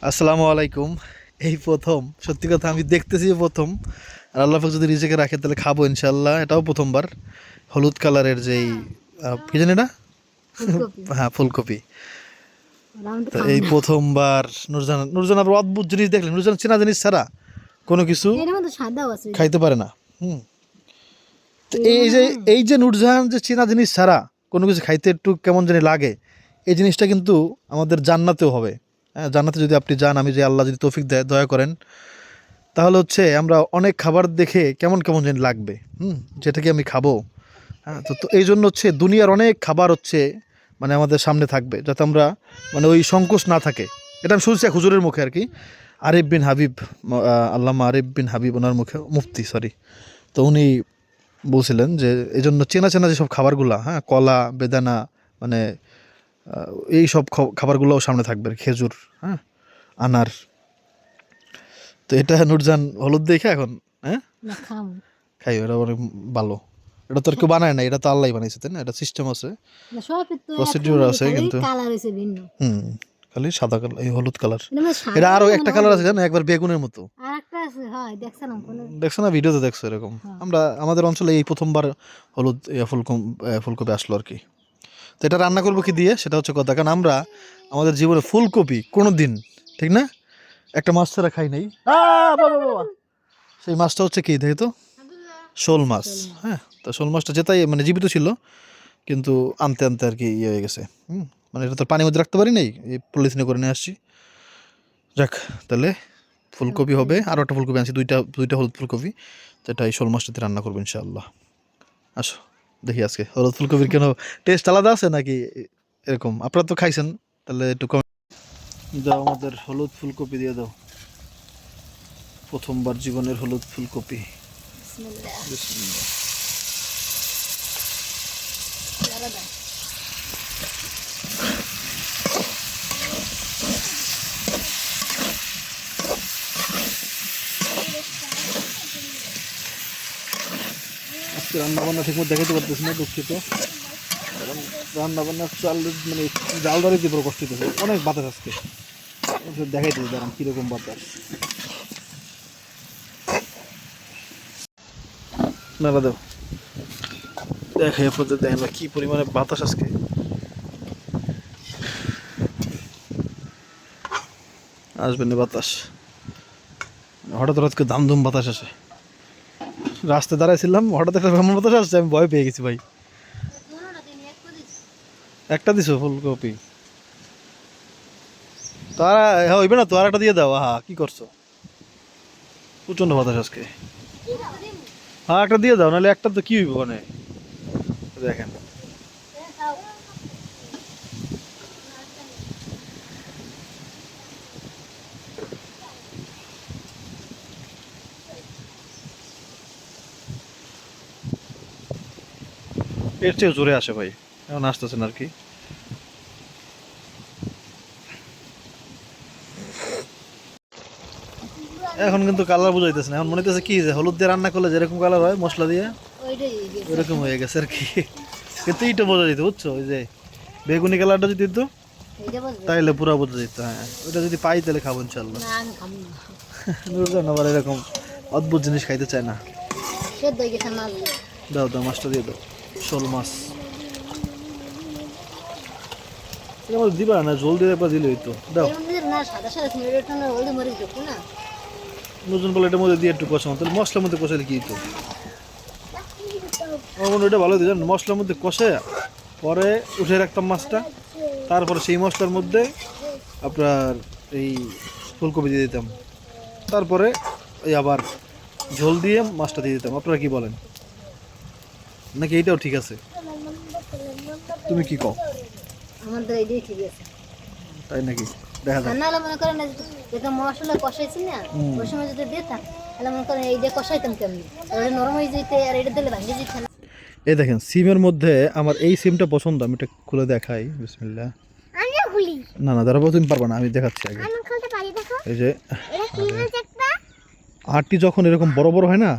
আসসালামু আলাইকুম। এই প্রথম, সত্যি কথা আমি দেখতেছি প্রথম। আর আল্লাহ পাক যদি রিজিকে রাখে তাহলে খাবো ইনশাল্লাহ। এটাও প্রথমবার। হলুদ কালারের যেই কি জানি না, ফুলকপি হ্যাঁ ফুলকপি। রাউন্ড তো খাও এই না। প্রথমবার নুরজান আবার অদ্ভুত জিনিস দেখলেন। নুরজান চেনা জিনিস ছাড়া কোনো কিছু এর মধ্যে সাদাও আছে ওই যে। খাইতে পারে না। হুম। তো এই এই মনে যে হয় এই যে নুরজাহান যে চেনা জিনিস ছাড়া কোনো কিছু খাইতে একটু কেমন জানি লাগে, এই জিনিসটা কিন্তু আমাদের জান্নাতেও হবে। হ্যাঁ, জান্নাতে যদি আপনি যান, আমি যে আল্লাহ যদি তৌফিক দেয়, দয়া করেন, তাহলে হচ্ছে আমরা অনেক খাবার দেখে কেমন কেমন যেন লাগবে। যেটা কি আমি খাবো। হ্যাঁ, তো এই জন্য হচ্ছে দুনিয়ার অনেক খাবার হচ্ছে মানে আমাদের সামনে থাকবে, যাতে আমরা মানে ওই সংকোচ না থাকে। এটা আমি শুনছি এক হুজুরের মুখে আর কি। আরিফ বিন হাবিব, আল্লামা আরিফ বিন হাবিব ওনার মুখে, মুফতি সরি। তো উনি বলছিলেন যে এই জন্য চেনা চেনা যেসব খাবারগুলা, হ্যাঁ, কলা, বেদানা, মানে এই সব খাবারগুলোও সামনে থাকবে, খেজুর, হ্যাঁ, আনার। তো এটা নুরজান হলুদ দেখে এখন, হ্যাঁ, না খাও খাই, এটা অনেক ভালো। এটা তো আর কেউ বানায় না, এটা তো আল্লাহ বানাইছে, তাই না? এটা সিস্টেম আছে, না সবই তো প্রসিডিউর একরকমই আছে, খালি কিন্তু কালার হইছে ভিন্ন। হুম, খালি সাদা কালার, এই হলুদ কালার। এর মধ্যে এটা সাদাও আরো মনে একটা হয় কালার আছে বেশি। জানো, একবার বেগুনের মতো। আরেকটা আছে হয় দেখছিলাম কোন। দেখছো না, ভিডিওতে দেখছো এরকম। হ্যাঁ আমরা আমাদের অঞ্চলে এই প্রথমবার হলুদ ফুলকপি আসলো আর কি। তো এটা রান্না করবো কি দিয়ে, সেটা হচ্ছে কথা। কারণ আমরা আমাদের জীবনে ফুলকপি কোনো দিন, ঠিক না, একটা মাছ ছাড়া খাই নাই। বাবা, সেই মাছটা হচ্ছে কি দেখি তো, শোল মাছ। শোল মাছ। হ্যাঁ, তো শোল মাছটা যেটাই মানে জীবিত ছিল, কিন্তু আনতে আনতে আর কি ইয়ে হয়ে গেছে। মানে এটা তো পানির মধ্যে রাখতে পারি নাই, এই পলিথিনে করে নিয়ে আসছি। যাক, তাহলে ফুলকপি হবে, আরও একটা ফুলকপি আনছি, দুইটা দুইটা হলুদ ফুলকপি। তো এটা এই শোল মাছটাতে রান্না করবো ইনশাআল্লাহ। আসো দেখি আজকে হলুদ ফুলকপির কেন টেস্ট আলাদা আছে নাকি এরকম। আপনারা তো খাইছেন, তাহলে একটু কম দাও। আমাদের হলুদ ফুলকপি দিয়ে দাও, প্রথমবার জীবনের হলুদ ফুলকপি। বিসমিল্লাহ। বিসমিল্লাহ। আলাদা। আজকে রান্না বান্না ঠিক মতো দেখাতে পারতেছি না, দুঃখিত। কারণ রান্না বান্নার চাল মানে জাল ধরে পুরো কষ্ট হতেছে, অনেক বাতাস আজকে। দেখাই দিই দাঁড়ান কীরকম বাতাস। মেলা দাও, দেখাই আপনাদের, দেখেন না কী পরিমাণে বাতাস আজকে। আসবেন না বাতাস, হঠাৎ হঠাৎ করে দামধুম বাতাস আসে। রাস্তায় দাঁড়াইছিলাম, হঠাৎ একটা ভ্রমণ বাতাস আসছে, আমি ভয় পেয়ে গেছি ভাই। একটা দিছো ফুলকপি, তারা হ্যাঁ হইবে না তো, আর একটা দিয়ে দাও। আহা কি করছো, প্রচণ্ড বাতাস আজকে। হ্যাঁ একটা দিয়ে দাও, নাহলে একটা তো কি হইব মানে। দেখেন এর চেয়ে জোরে আসে ভাই, এখন আসতেছেন আর কি। এখন কিন্তু কালার বুঝাইতেছে না, এখন মনে হইতেছে কি যে হলুদ দিয়ে রান্না করলে যেরকম কালার হয় মশলা দিয়ে, ওইটাই গেছে। ওইরকম হয়ে গেছে আর কি। কিন্তু এইটা বোঝা যেত, বুঝছো, ওই যে বেগুনি কালারটা যদি দিত এইটা বলবে। তাইলে পুরো বোঝা যেত। হ্যাঁ, ওইটা যদি পাই তাহলে খাবো ইনশাল্লাহ। না আমি খাবো না। বুঝলেন, আবার এরকম অদ্ভুত জিনিস খাইতে চায় না। সেদ্ধ হয়ে গেছে মাছ। দাও দাও, মাছটা দিয়ে দাও, শোল মাছ। এটা আমার দিবা না, জল দিয়ে একবার দিলে হইতো। দাও, এর মধ্যে না সাদা সাদা সিমেন্টের না হলদি মরিচ ঢুকতো না। নতুন প্লেটের মধ্যে দিয়ে একটু কষানো, তাহলে মশলার মধ্যে কষালে কি হতো। আমার মনে হয় ওইটা ভালো দিতেন, মশলার মধ্যে কষে পরে উঠে রাখতাম মাছটা, তারপরে সেই মশলার মধ্যে আপনার এই ফুলকপি দিয়ে দিতাম, তারপরে এই আবার ঝোল দিয়ে মাছটা দিয়ে দিতাম। আপনারা কি বলেন, নাকি এইটাও ঠিক আছে? তুমি কি কও? আমাদের এইটাই ঠিক আছে। তাই নাকি, দেখা আর যাক। নাহলে মনে করেন না যেটা মশলা কষাইছি না ওই সময় যদি দিতাম তাহলে মনে করেন এই দিয়ে কষাইতাম কেমনি ওটা নরম হয়ে যেতে আর এটা দিলে ভাঙে যেত না। এই দেখেন সিমের মধ্যে আমার এই সিমটা পছন্দ, আমি এটা খুলে দেখাই। বিসমিল্লাহ। আমি খুলি না না দাঁড়াবো, তুমি পারবা না, আমি দেখাচ্ছি আগে। আমি খুলতে পারি দেখো এই যে এটা কি হয়েছে একটা আটি যখন এরকম বড় বড় হয় না,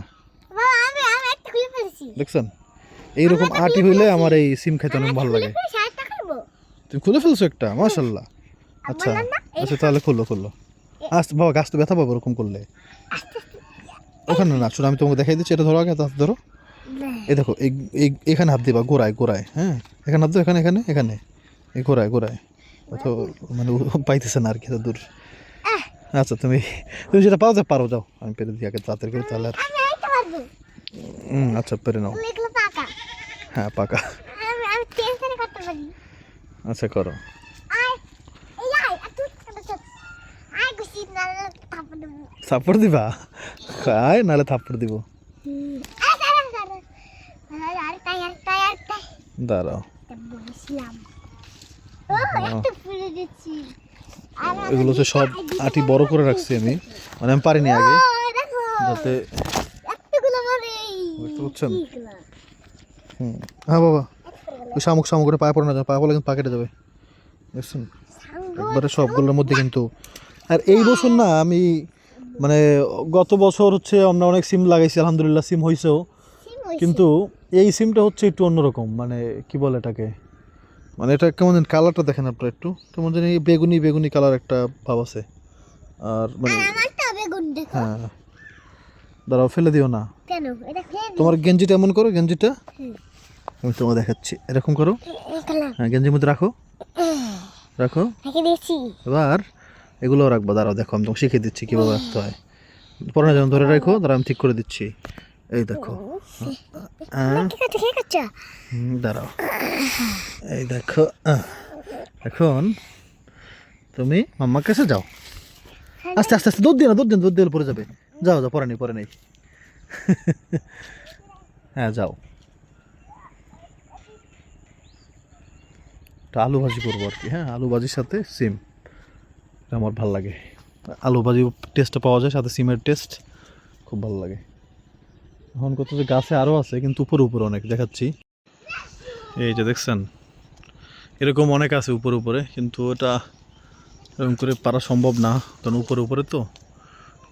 বাবা আমি একটা খুলে ফেলেছি দেখছেন, এইরকম আটি হইলে আমার এই সিম খাইতে অনেক ভালো লাগে। সাতটা খাবো তুমি খুলে ফেলছো একটা, মাশাল্লাহ। আচ্ছা বললাম না আচ্ছা, তাহলে খুললো খুললো। আস্তে বাবা, গাছ তো ব্যথা পাবো ওরকম করলে। ওখানে না, শোনো আমি তোমাকে দেখাই দিচ্ছি, এটা ধরো আগে, হাত ধরো। এই দেখো, এখানে হাত দিবা, গোড়ায় গোড়ায়, হ্যাঁ এখানে হাত দাও, এখানে এখানে এখানে, এই গোড়ায় গোড়ায়। অত মানে ও পাইতেছে না আর কি, এত দূর। আচ্ছা তুমি তুমি যেটা পাও যা পারো, যাও আমি পেরে দিই আগে তাড়াতাড়ি করে, তাহলে আর। আচ্ছা পেরে নাও। হ্যাঁ পাকা। আচ্ছা করো। থাপ্পড় দিবা? খায় নাহলে থাপ্পড় দিব। দাঁড়াও, এগুলো তো সব আটি বড় করে রাখছি আমি, মানে আমি পারিনি আগে, যাতে বুঝতে পারছেন। হ্যাঁ বাবা, ওই শামুক শামুক করে পায়ে পড়ে না, পায়ে পড়লে কিন্তু পাকেটে যাবে, বুঝছেন। একবারে সবগুলোর মধ্যে কিন্তু। আর এই বছর না আমি মানে গত বছর হচ্ছে আমরা অনেক সিম লাগাইছি, আলহামদুলিল্লাহ সিম হয়েছেও, কিন্তু এই সিমটা হচ্ছে একটু অন্যরকম, মানে কি বলে এটাকে, মানে এটা কেমন যেন কালারটা দেখেন আপনারা একটু, কেমন যেন বেগুনি বেগুনি কালার একটা ভাব আছে। আর মানে হ্যাঁ, দাঁড়াও ফেলে দিও না। তোমার গেঞ্জিটা এমন করো, গেঞ্জিটা আমি তোমাকে দেখাচ্ছি, এরকম করো, হ্যাঁ গেঞ্জির মধ্যে রাখো, রাখো। এবার এগুলো রাখবো, দাঁড়াও দেখো আমি তোমাকে শিখিয়ে দিচ্ছি কীভাবে রাখতে হয়। পরে না যেমন ধরে রাখো, দাঁড়াও আমি ঠিক করে দিচ্ছি। এই দেখো, দাঁড়াও, এই দেখো। এখন তুমি মাম্মার কাছে যাও, আস্তে আস্তে আস্তে, দুধ দিয়ে না, দুধ দিন, দুধ দিয়ে পরে যাবে। যাও যাও, পরে নেই পরে নেই। হ্যাঁ যাও। আলু ভাজি করবো আর কি, হ্যাঁ আলু ভাজির সাথে সিম, এটা আমার ভালো লাগে। আলু ভাজি টেস্টটা পাওয়া যায়, সাথে সিমের টেস্ট খুব ভালো লাগে। এখন কত যে গাছে আরও আছে, কিন্তু উপরে উপরে অনেক দেখাচ্ছি, এই যে দেখছেন এরকম অনেক আছে উপরে উপরে, কিন্তু এটা এরকম করে পারা সম্ভব না, কারণ উপরে উপরে তো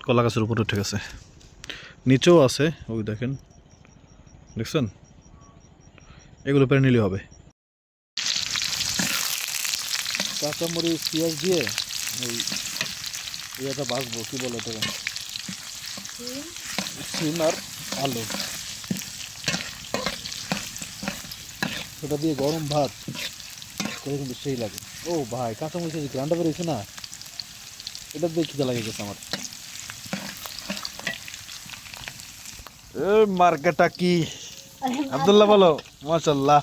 কলা গাছের উপরে উঠে গেছে। নিচেও আছে, ওই দেখেন, দেখছেন, এগুলো পেরে নিলে হবে। কাঁচামরিচ পেঁয়াজ দিয়ে এই ইয়েটা বাঁচবো, কী বলে এটা, সিম আর আলু, সেটা দিয়ে গরম ভাত করে কিন্তু সেই লাগে। ও ভাই, কাঁচামরিচের যে গ্রানটা বেরিয়েছে না, এটা দিয়ে খিদে লাগে গেছে আমার। মার্কাটা কি আব্দুল্লাহ বলো, মাশাল্লাহ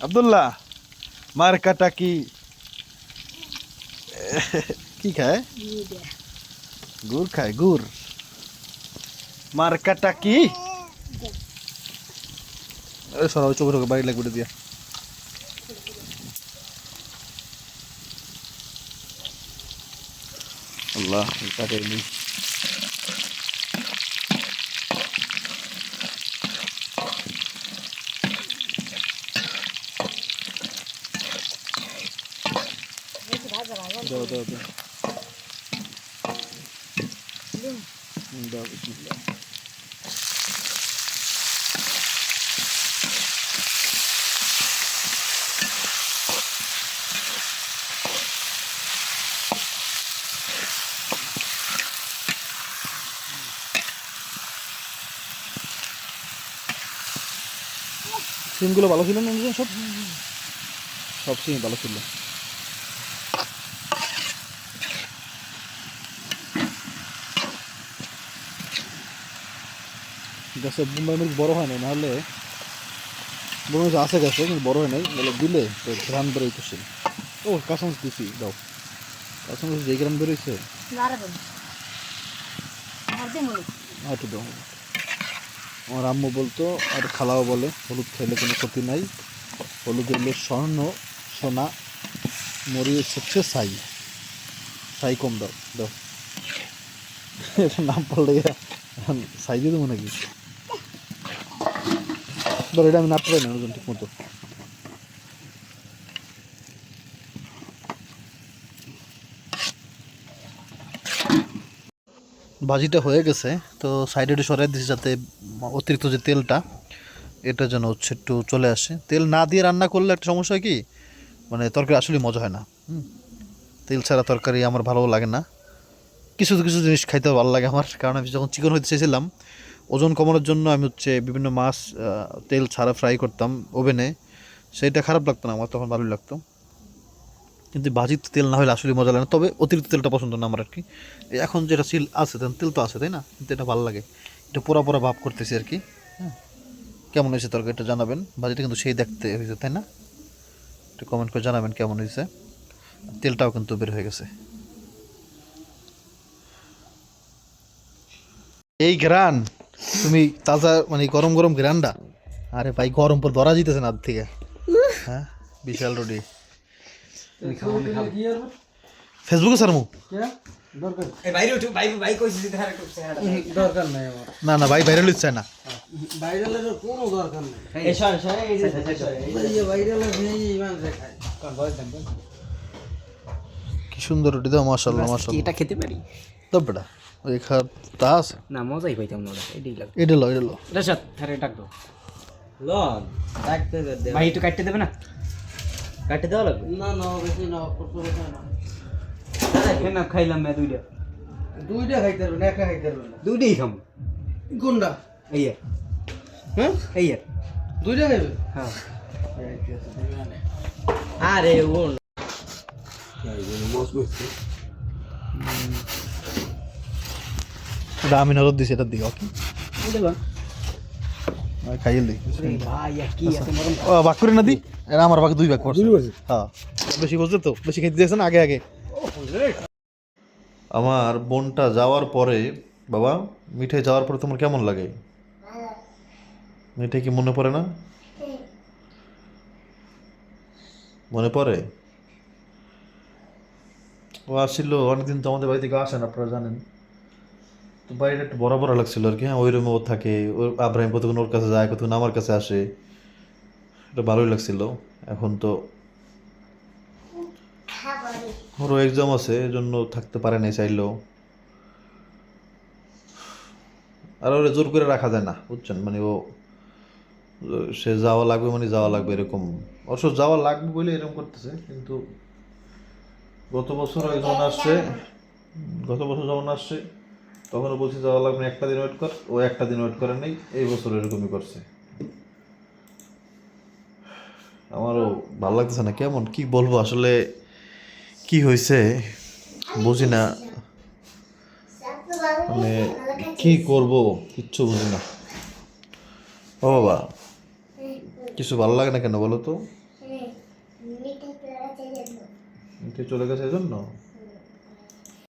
আব্দুল্লাহ, মার্কাটা কি? কি খায়? গুড় খায়, গুড়। মার্কাটা কি? সরাও চোখে চোখে বাড়ি লাগবে দিয়া। আল্লাহ কাটে নি। দাও দাও দাও, দাও বিসমিল্লাহ। সিমগুলো ভালো ছিল না সব, সব সিম ভালো ছিল। গাছে বোম্বাই মরিচ বড় হয় নাই, নাহলে বোম্বাই মরিচ আছে গাছে কিন্তু বড় হয় নাই, বলে দিলে তো ঘ্রাণ বেরোইতেছে। ও কাঁচামরিচ দিছি, দাও কাঁচামরিচ যে ঘ্রাণ বেরোইছে, একটু দাও। আমার আম্মু বলতো আর খালাও বলে, হলুদ খেলে কোনো ক্ষতি নাই, হলুদ হলে স্বর্ণ সোনা, মরিচ হচ্ছে ছাই, ছাই কম দাও, দাও। এটা নাম পড়লে ছাই দিয়ে দেবো নাকি? ধর এটা আমি নাড়তে পারি না ওজন ঠিক মতো। ভাজিটা হয়ে গেছে, তো সাইডে একটু সরাই দিচ্ছি, যাতে অতিরিক্ত যে তেলটা এটা যেন হচ্ছে একটু চলে আসে। তেল না দিয়ে রান্না করলে একটা সমস্যা হয় কি, মানে তরকারি আসলে মজা হয় না। তেল ছাড়া তরকারি আমার ভালো লাগে না, কিছু কিছু জিনিস খাইতে ভালো লাগে আমার, কারণ আমি যখন চিকেন হইতে চেয়েছিলাম ওজন কমানোর জন্য আমি হচ্ছে বিভিন্ন মাছ তেল ছাড়া ফ্রাই করতাম ওভেনে, সেইটা খারাপ লাগতো না আমার, তখন ভালোই লাগতো। কিন্তু ভাজির তেল না হলে আসলে মজা লাগে না, তবে অতিরিক্ত তেলটা পছন্দ না আমার আর কি। এখন যেটা সিল আছে তেল তো আছে তাই না, কিন্তু এটা ভালো লাগে, এটা পোড়া পোড়া ভাব করতেছি আর কি। হ্যাঁ, কেমন হয়েছে তরকারিটা জানাবেন, ভাজিটা কিন্তু সেই দেখতে হয়েছে তাই না, একটু কমেন্ট করে জানাবেন কেমন হয়েছে। তেলটাও কিন্তু বের হয়ে গেছে। এই ঘ্রাণ, তুমি তাজা মানে গরম গরম ঘ্রাণটা, আরে ভাই গরম পর ধরা জিতেছে না হাত থেকে। হ্যাঁ, বিশাল রোডি ফেসবুকে সারমু না না ভাই ভাইরাল হচ্ছে না, কি সুন্দর রুটি দাও মাশাআল্লাহ মাশাআল্লাহ। এটা খেতে পারি দাও বেটা ওই খাত তাস না, মজাই পাইতাম না, এটাই লাগবে। এটা লো রাশাদ থারে ডাক দাও, লন ডাকতে দে ভাই, একটু কাটতে দেবে না? কাটতে দেওয়া লাগবে না, না বেশি না, কত বেশি না দাদা। কেন খাইলাম না দুইটা খাইতে পারবে না, একা খাইতে পারবে না, দুইটাই খাম। কোনটা? এইয়া, হ্যাঁ এইয়া দুইটা খাইবে। হ্যাঁ আরে ও এটা আমি নজর দিছি এটার দিকে, ওকে খাইয়ে দিই। ভাই কি এত নরম। ও ভাগ করে না দি, এটা আমার ভাগে 2 ভাগ পড়ছে। হ্যাঁ বেশি বুঝছো তো, বেশি খেতে দিয়েছেন আগে আগে। আমার বোনটা যাওয়ার পরে, বাবা মিঠাই যাওয়ার পরে তোমার কেমন লাগে? মিঠাই কি মনে পড়ে না? মনে পড়ে? ও আসছিল অনেকদিন তো আমাদের বাড়ি থেকে আসেন, আপনারা জানেন তো, বাড়িটা একটু বড় বড় লাগছিল আর কি। হ্যাঁ, ওই রুমে ও থাকে, ওর আব্রাহিম কতক্ষণ ওর কাছে যায়, কতক্ষণ আমার কাছে আসে, এটা ভালোই লাগছিল। এখন তো ওরও এক্সাম আছে, এজন্য থাকতে পারে নাই চাইলেও, আর ওরা জোর করে রাখা যায় না বুঝছেন, মানে ও সে যাওয়া লাগবে মানে যাওয়া লাগবে এরকম, অবশ্য যাওয়া লাগবে বলে এরকম করতেছে। কিন্তু গত বছর যখন আসছে তখনও বলছি যাওয়া লাগবে না, একটা দিন ওয়েট কর, ও একটা দিন ওয়েট করে নেই, এই বছর এরকমই করছে। আমারও ভালো লাগতেছে না, কেমন কি বলবো আসলে, কি হয়েছে বুঝি না, মানে কি করব কিচ্ছু বুঝি না। ও বাবা, কিছু ভালো লাগে না কেন বলো তো? মিঠে চলে গেছে এই জন্য।